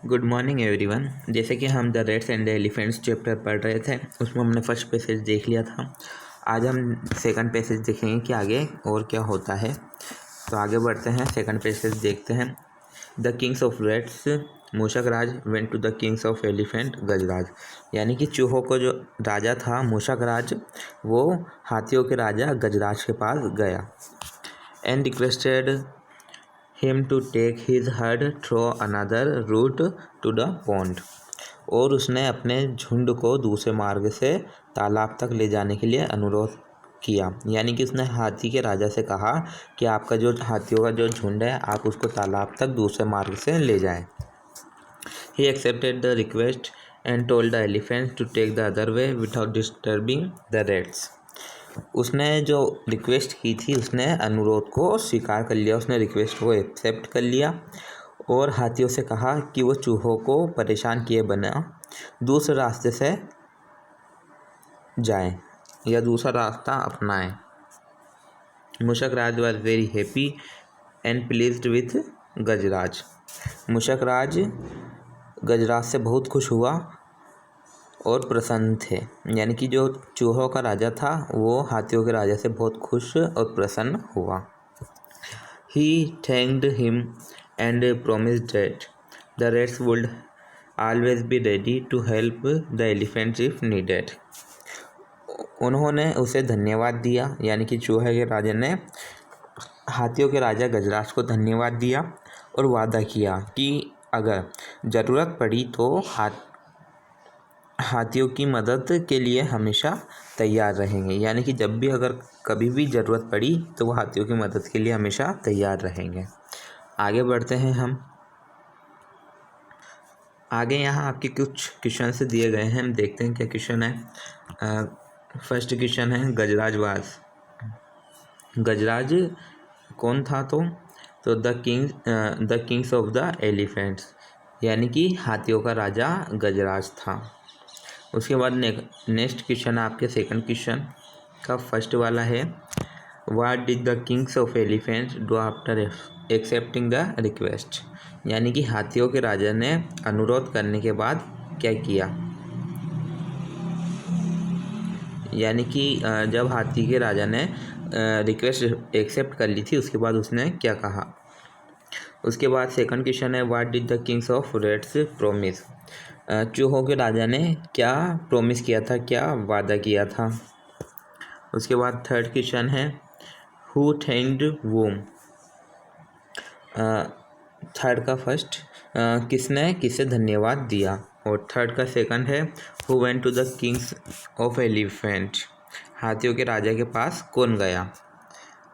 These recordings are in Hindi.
Good morning everyone. जैसे कि हम the rates and the elephants chapter पढ़ रहे थे, उसमें हमने फर्स्ट पैसेज देख लिया था। आज हम सेकंड पैसेज देखेंगे कि आगे और क्या होता है। तो आगे बढ़ते हैं, सेकंड पैसेज देखते हैं। The kings of rats Mushak Raj went to the kings of elephant Gajraj. यानी कि चूहों को जो राजा था मूषक राज, वो हाथियों के राजा गजराज के पास गया and requested him to take his herd through another route to the pond। और उसने अपने झुंड को दूसरे मार्ग से तालाब तक ले जाने के लिए अनुरोध किया। यानी कि उसने हाथी के राजा से कहा कि आपका जो हाथियों का जो झुंड है, आप उसको तालाब तक दूसरे मार्ग से ले जाएं। He accepted the request and told the elephants to take the other way without disturbing the rats। उसने जो रिक्वेस्ट की थी, उसने अनुरोध को स्वीकार कर लिया, उसने रिक्वेस्ट को एक्सेप्ट कर लिया और हाथियों से कहा कि वो चूहों को परेशान किए बिना दूसरे रास्ते से जाएं या दूसरा रास्ता अपनाएं। Mushak Raj was very happy and pleased with Gajraj. Mushak Raj Gajraj से बहुत खुश हुआ और प्रसन्न थे। यानी कि जो चूहों का राजा था, वो हाथियों के राजा से बहुत खुश और प्रसन्न हुआ। He thanked him and promised that the rats would always be ready to help the elephants if needed। उन्होंने उसे धन्यवाद दिया, यानी कि चूहे के राजा ने हाथियों के राजा गजराज को धन्यवाद दिया और वादा किया कि अगर ज़रूरत पड़ी तो हाथियों की मदद के लिए हमेशा तैयार रहेंगे। यानी कि जब भी अगर कभी भी ज़रूरत पड़ी तो वो हाथियों की मदद के लिए हमेशा तैयार रहेंगे। आगे बढ़ते हैं हम। आगे यहाँ आपके कुछ क्वेश्चन दिए गए हैं, हम देखते हैं क्या क्वेश्चन है। फर्स्ट क्वेश्चन है गजराज वाज। गजराज कौन था? तो the kings of the elephants, यानी कि हाथियों का राजा गजराज था। उसके बाद नेक्स्ट क्वेश्चन आपके सेकंड क्वेश्चन का फर्स्ट वाला है, what did the kings of elephants do after accepting the request. यानी कि हाथियों के राजा ने अनुरोध करने के बाद क्या किया। यानी कि जब हाथी के राजा ने रिक्वेस्ट एक्सेप्ट कर ली थी, उसके बाद उसने क्या कहा। उसके बाद सेकंड क्वेश्चन है, what did the kings of rates promise. चूहों के राजा ने क्या प्रोमिस किया था, क्या वादा किया था। उसके बाद थर्ड क्वेश्चन है, हु थैंक्ड वूम। थर्ड का फर्स्ट, किसने किसे धन्यवाद दिया। और थर्ड का सेकंड है, who went to the kings of elephant. हाथियों के राजा के पास कौन गया।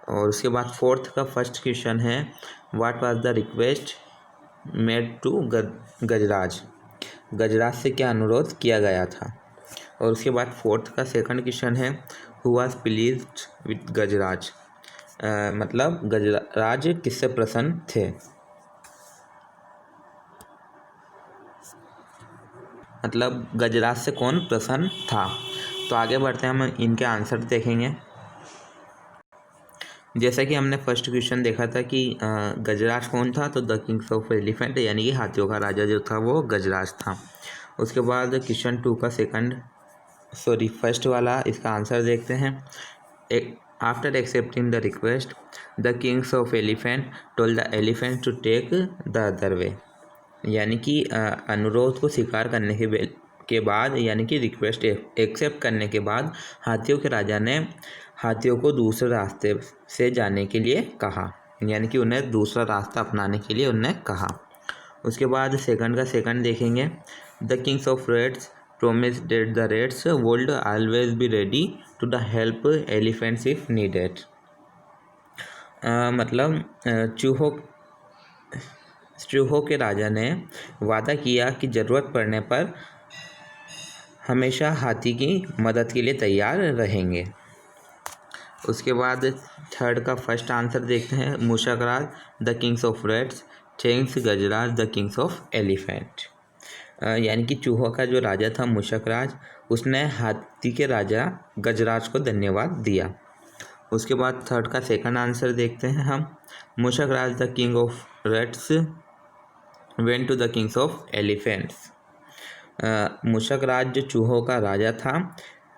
और उसके बाद फोर्थ का फर्स्ट क्वेश्चन है, what was the request made to Gajraj. Gajraj से क्या अनुरोध किया गया था। और उसके बाद फोर्थ का सेकंड क्वेश्चन है, हु वाज प्लीज्ड विथ गजराज। मतलब गजराज किससे प्रसन्न थे। मतलब गजराज से कौन प्रसन्न था। तो आगे बढ़ते हैं, हम इनके आंसर देखेंगे। जैसा कि हमने फर्स्ट क्वेश्चन देखा था कि गजराज कौन था, तो द किंग्स ऑफ एलिफेंट, यानी कि हाथियों का राजा जो था वो गजराज था। उसके बाद क्वेश्चन टू का फर्स्ट वाला, इसका आंसर देखते हैं। After accepting the request the kings of elephant told the elephant to take the other way. यानी कि अनुरोध को स्वीकार करने के बाद, यानी कि रिक्वेस्ट एक्सेप्ट करने के बाद हाथियों के राजा ने हाथियों को दूसरे रास्ते से जाने के लिए कहा। यानी कि उन्हें दूसरा रास्ता अपनाने के लिए उन्हें कहा। उसके बाद सेकंड का सेकंड देखेंगे, the kings of rats promised that the rats would always be ready to the help elephants if needed. मतलब चूहों के राजा ने वादा किया कि ज़रूरत पड़ने पर हमेशा हाथी की मदद के लिए तैयार रहेंगे। उसके बाद थर्ड का फर्स्ट आंसर देखते हैं, Mushak Raj the kings of rats thanks Gajraj the kings of elephant. यानी कि चूहों का जो राजा था मूषक राज, उसने हाथी के राजा गजराज को धन्यवाद दिया। उसके बाद थर्ड का सेकंड आंसर देखते हैं हम, Mushak Raj the king of rats went to the kings of elephants. Mushak Raj जो चूहों का राजा था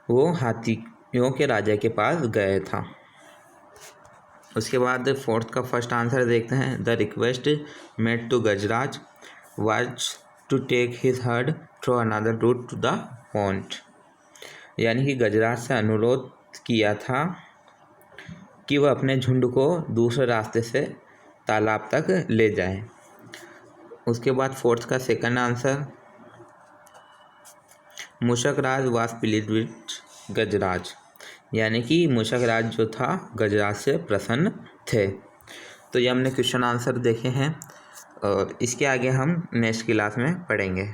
वो हाथियों के राजा के पास गए था। उसके बाद फोर्थ का फर्स्ट आंसर देखते हैं। The request made to Gajraj was to take his herd through another route to the pond. यानी कि गजराज से अनुरोध किया था कि वह अपने झुंड को दूसरे रास्ते से तालाब तक ले जाए। उसके बाद फोर्थ का second answer, Mushak Raj was pleased with Gajraj. यानी कि मूषक राज जो था गजराज से प्रसन्न थे। तो ये हमने क्वेश्चन आंसर देखे हैं और इसके आगे हम नेक्स्ट क्लास में पढ़ेंगे।